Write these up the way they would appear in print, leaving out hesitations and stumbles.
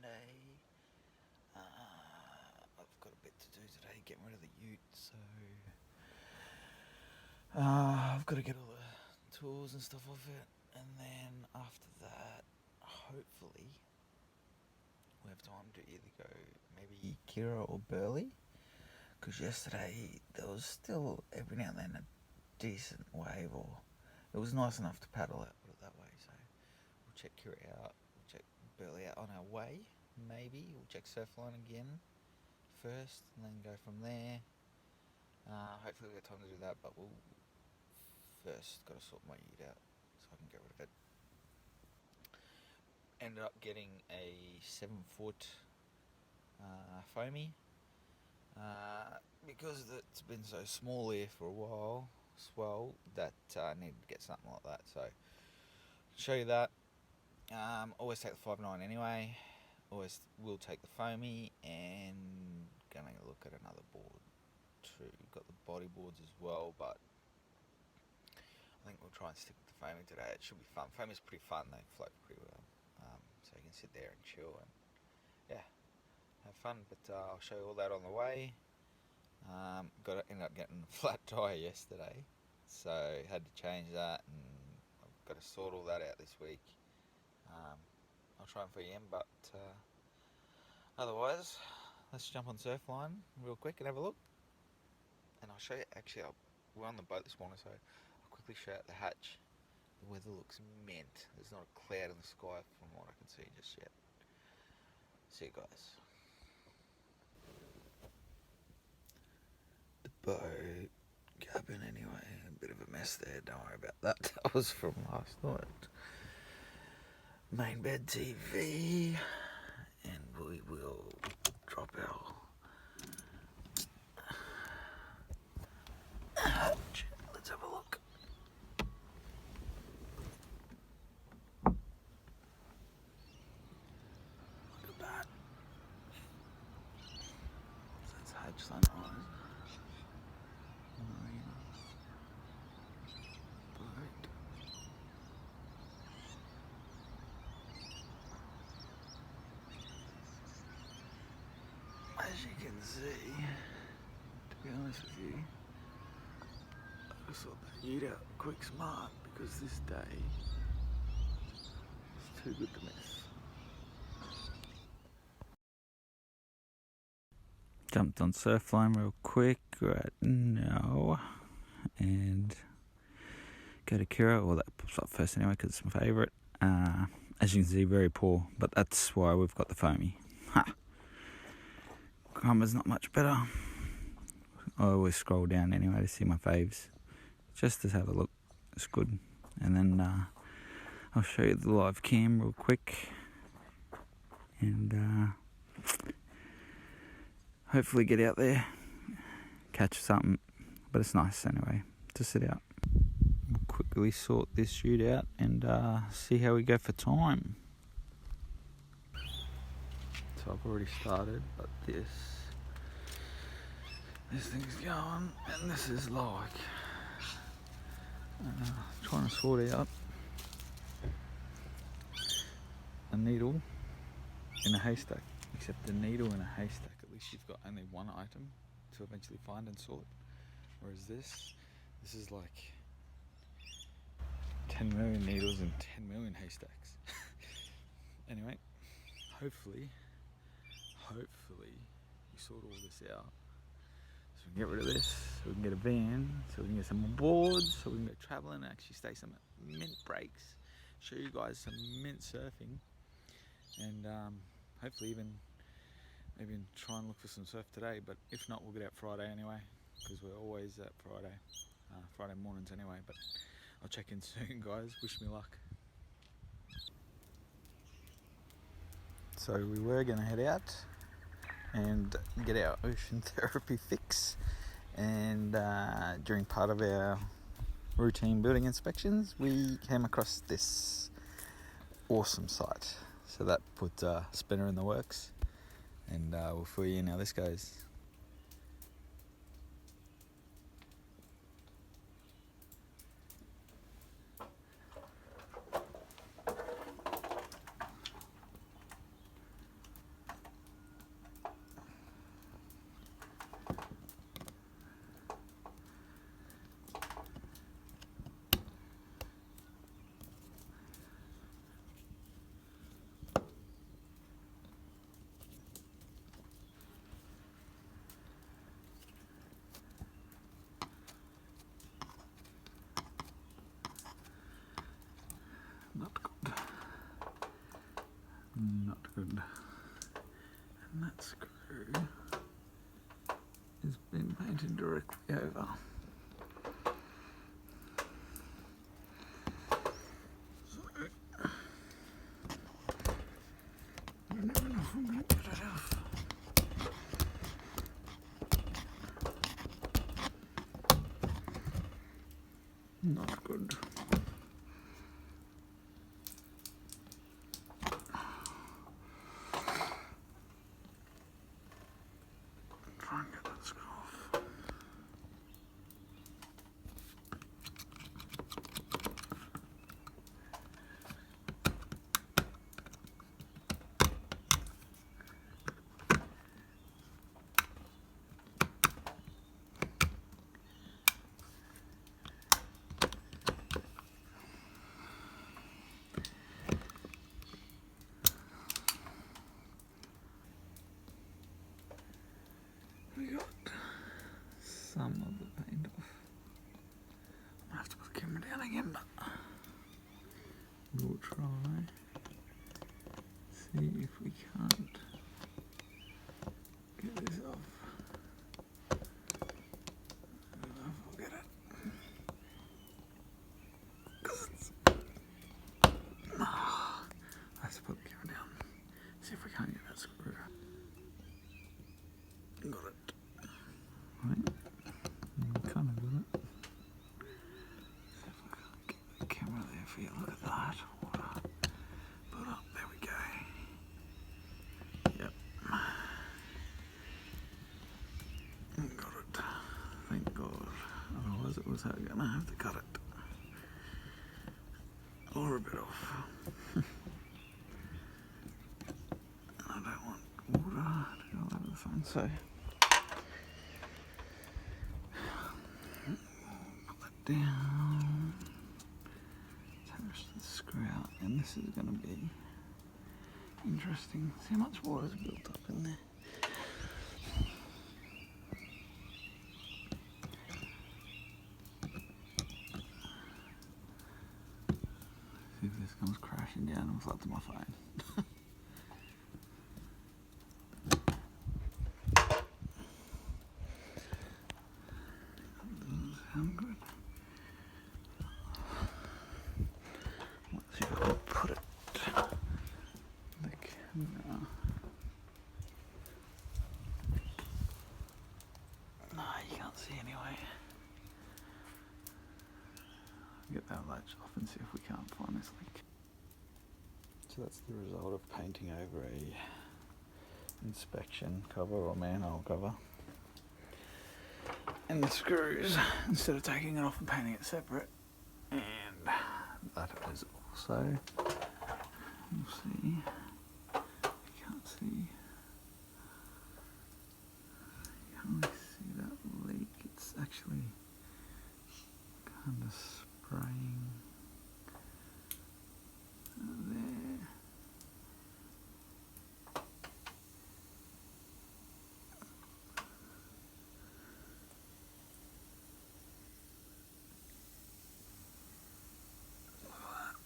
today. I've got a bit to do today, getting rid of the ute, so I've got to get all the tools and stuff off it, and then after that, hopefully, we have time to either go maybe Kira or Burleigh, because yesterday there was still every now and then a decent wave, or it was nice enough to paddle out, put it that way. So we'll check Kira out, we'll check Burleigh out on our way. Maybe we'll check Surfline again first, and then go from there. Hopefully we've got time to do that, but we'll first got to sort my ute out so I can get rid of it. Ended up getting a 7-foot foamy because it's been so small here for a while, swell, that I needed to get something like that. So show you that. Always take the 5.9 anyway. Always will take the foamy, and gonna look at another board too. Got the body boards as well, but I think we'll try and stick with the foamy today. It should be fun. Foamy's pretty fun. They float pretty well, so you can sit there and chill and yeah, have fun. But I'll show you all that on the way. Ended up getting a flat tire yesterday, so had to change that, and I've got to sort all that out this week. I'll try and VM, but otherwise, let's jump on Surfline real quick and have a look. And I'll show you, actually, we're on the boat this morning, so I'll quickly show you the hatch. The weather looks mint. There's not a cloud in the sky from what I can see just yet. See you guys. The boat cabin anyway, a bit of a mess there, don't worry about that. That was from last night. Main bed TV, and we will drop our hatch. Let's have a look. Look at that. So that's hatch sunrise. Marina. Boat. As you can see, to be honest with you, I just thought that ute out quick smart, because this day is too good to miss. Jumped on Surfline real quick right now and go to Kira. Well, that pops up first anyway because it's my favourite. As you can see, very poor, but that's why we've got the foamy. Karma's not much better. I always scroll down anyway to see my faves, just to have a look. It's good. And then I'll show you the live cam real quick, and hopefully get out there, catch something. But it's nice anyway to sit out. We'll quickly sort this ute out and see how we go for time. So I've already started, but this thing's going, and this is like trying to sort out a needle in a haystack. Except the needle in a haystack, at least you've got only one item to eventually find and sort. Whereas this is like 10 million needles and 10 million haystacks. Anyway, hopefully we sort all this out, so we can get rid of this, so we can get a van, so we can get some more boards, so we can go travelling and actually stay some mint breaks, show you guys some mint surfing, and hopefully maybe try and look for some surf today. But if not, we'll get out Friday anyway, because we're always at Friday mornings anyway. But I'll check in soon, guys. Wish me luck. So we were going to head out and get our ocean therapy fix, and during part of our routine building inspections, we came across this awesome site. So that put a spinner in the works, and we'll fill you in how this goes. And that screw has been painted directly over. So, I don't even know if I'm going to get it off. Not good. Try and get that screw off. We got some of the paint off. I have to put the camera down again, but we'll try. See if we can't get this off. I don't know if we'll get it. 'Cause it's... I have to put the camera down. See if we can't get that screw. Got it. Right. Kind of got it. See if I can't get the camera there for you. Look at that. Water. Put up. There we go. Yep. Got it. Thank God. Otherwise it was going to have to cut it. Or a bit off. I don't want water to go over the phone, so put that down. Attach the screw out, and this is going to be interesting. See how much water's built up in there. See if this comes crashing down and floods my phone. Sound good. Let's see if I can put it. The camera. No, you can't see anyway. Get that latch off and see if we can't find this leak. So that's the result of painting over a inspection cover or manhole cover. And the screws, instead of taking it off and painting it separate. And that is also, you'll see, you can't see, you can't really see that leak. It's actually kind of spraying there.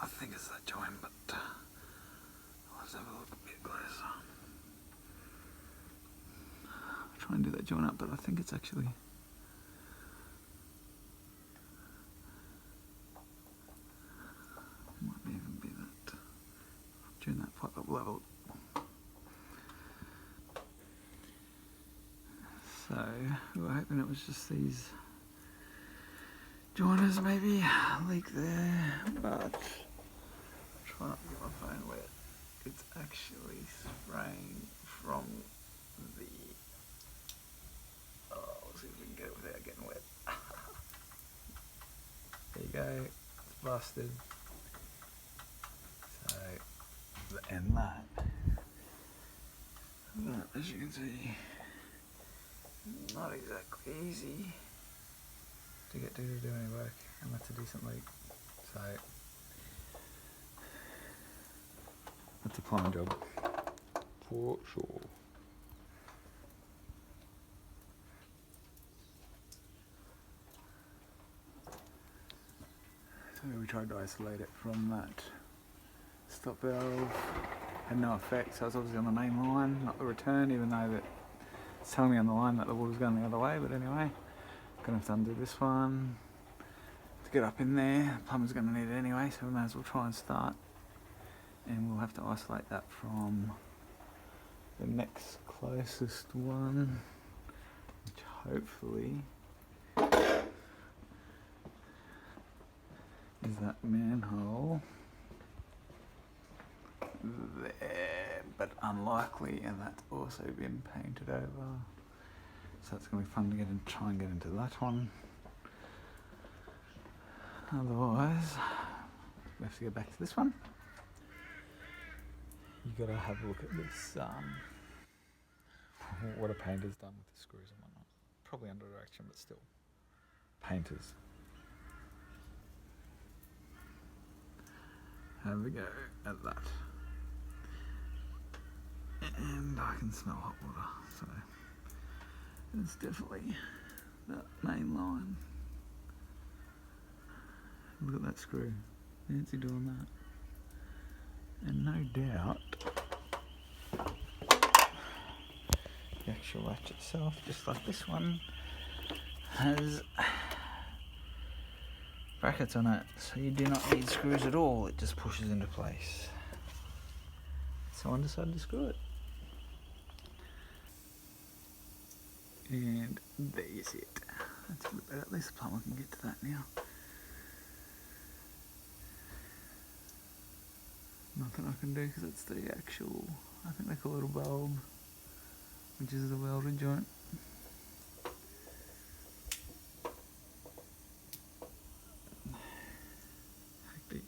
I think it's that joint, but let's have a look a bit closer. I'll try and do that joint up, but I think it's actually might even be that. Tune that pipe up level. So we were hoping it was just these joiners maybe leak there, but try not to get my phone wet. It's actually spraying from the, we'll see if we can get it without getting wet. There you go, it's busted. So, and that, as you can see, not exactly easy to get to do any work, and that's a decent leak. So that's a plumbing job for sure. So we tried to isolate it from that stop valve had no effect, so it's obviously on the main line, not the return, even though that it's telling me on the line that the water's going the other way. But anyway, gonna have to undo this one to get up in there. The plumber's gonna need it anyway, so we may as well try and start. And we'll have to isolate that from the next closest one, which hopefully is that manhole there, but unlikely, and that's also been painted over. So it's going to be fun to try and get into that one. Otherwise, we have to go back to this one. You got to have a look at this. What a painter's done with the screws and whatnot. Probably under direction, but still, painters. Have a go at that. And I can smell hot water, so it's definitely that main line. Look at that screw. Fancy doing that. And no doubt the actual latch itself, just like this one, has brackets on it, so you do not need screws at all. It just pushes into place. Someone decided to screw it. And there's it. That's a bit better. At least the plumber can get to that now. Nothing I can do because it's the actual, I think they call it a bulb, which is the welded joint. Hectic.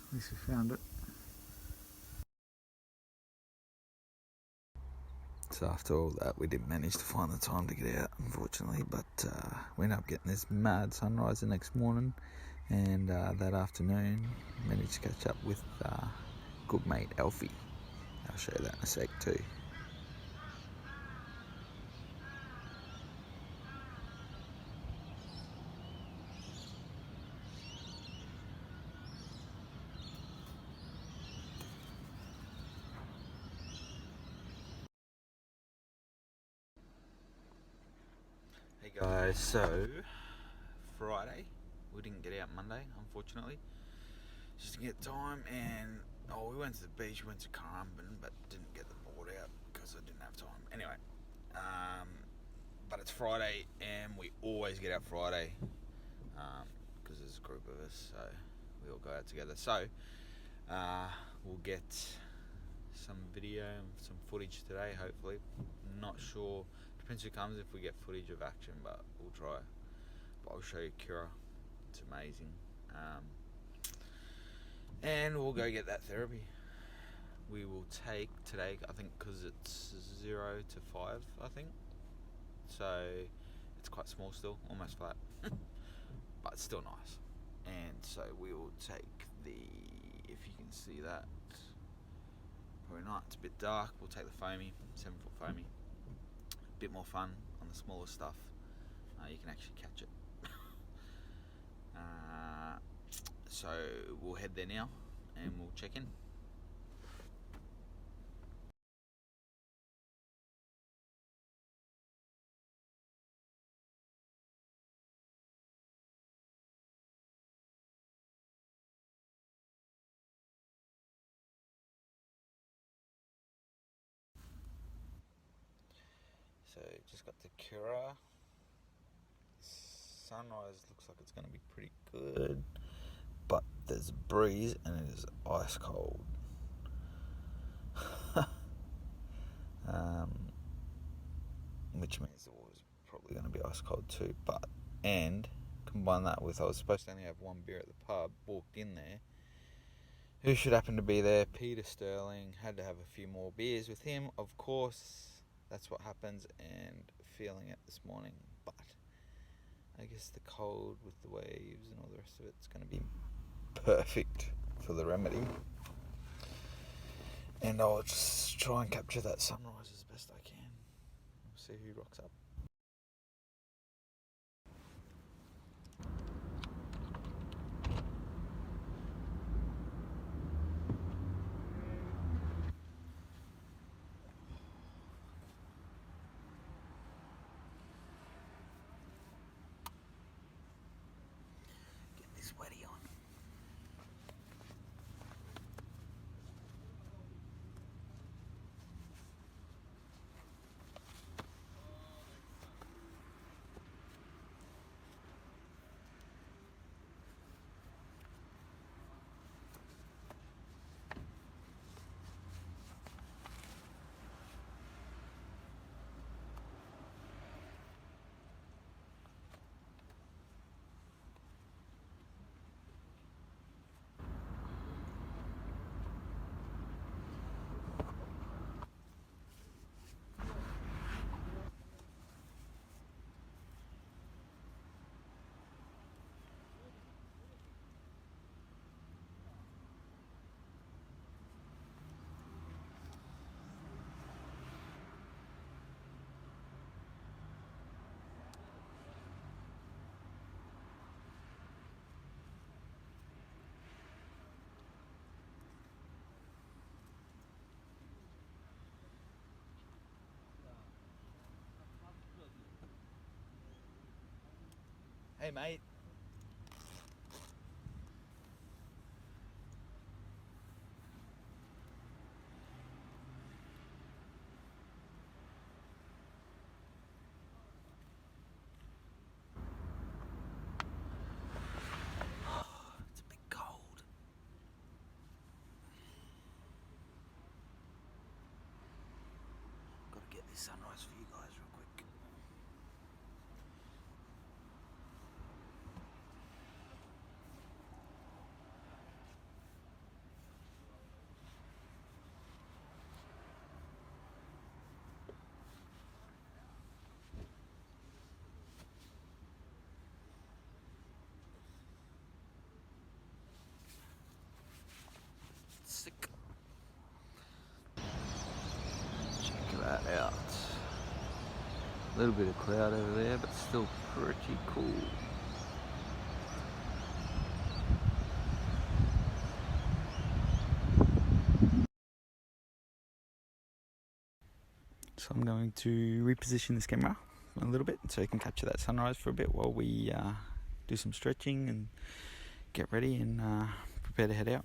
At least we found it. So after all that, we didn't manage to find the time to get out, unfortunately, but we ended up getting this mad sunrise the next morning, and that afternoon managed to catch up with good mate Alfie. I'll show you that in a sec too. Hey guys, so Friday, we didn't get out Monday, unfortunately, just to get time, and we went to the beach, we went to Currumbin, but didn't get the board out because I didn't have time. Anyway, but it's Friday, and we always get out Friday because there's a group of us, so we all go out together. So we'll get some video and some footage today, hopefully. Not sure, depends who comes if we get footage of action, but we'll try. But I'll show you Kira, it's amazing. And we'll go get that therapy. We will take today, I think, because it's 0 to 5, I think. So it's quite small still, almost flat, but it's still nice. And so we will take if you can see that, probably not, it's a bit dark, we'll take the foamy, 7-foot foamy. A bit more fun on the smaller stuff, you can actually catch it. So we'll head there now and we'll check in. So just got the Kira. Sunrise looks like it's going to be pretty good, but there's a breeze and it is ice cold. Which means the water's probably going to be ice cold too. And combine that with, I was supposed to only have one beer at the pub, walked in there. Who should happen to be there? Peter Sterling. Had to have a few more beers with him, of course. That's what happens, and feeling it this morning. But I guess the cold with the waves and all the rest of it's going to be perfect for the remedy. And I'll just try and capture that sunrise as best I can. We'll see who rocks up. Hey mate. It's a bit cold. Got to get this sunrise for you guys real quick. Sick. Check that out. A little bit of cloud over there, but still pretty cool. So I'm going to reposition this camera a little bit so you can capture that sunrise for a bit while we do some stretching and get ready and prepare to head out.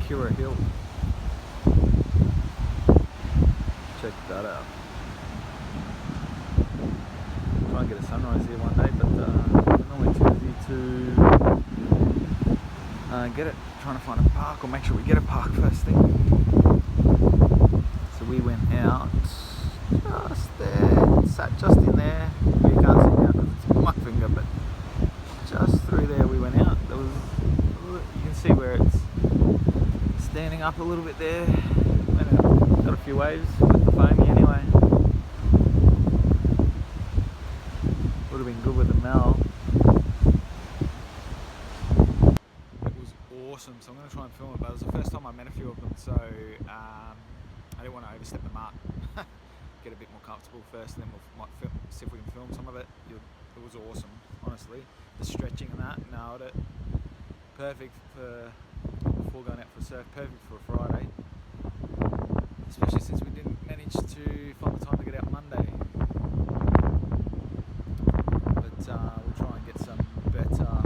Kira Hill. Check that out. Try and get a sunrise here one day, but normally too busy to get it. Trying to find a park or make sure we get a park first thing. So we went out just there, sat just in there. You can't see now because it's my finger, but just through there we went out. There was, you can see where it's standing up a little bit there. Got a few waves with the foamy anyway. Would have been good with the Mel. It was awesome, so I'm going to try and film it, but it was the first time I met a few of them, so I didn't want to overstep the mark. Get a bit more comfortable first, and then we'll might see if we can film some of it. It'll it was awesome, honestly. The stretching and that, nailed it. Perfect for before going out for a surf, perfect for a Friday. Especially since we didn't manage to find the time to get out Monday. But we'll try and get some better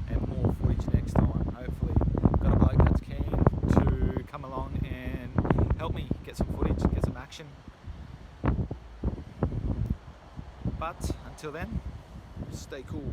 and more footage next time, hopefully. Got a bloke that's keen to come along and help me get some footage, get some action. But until then, stay cool.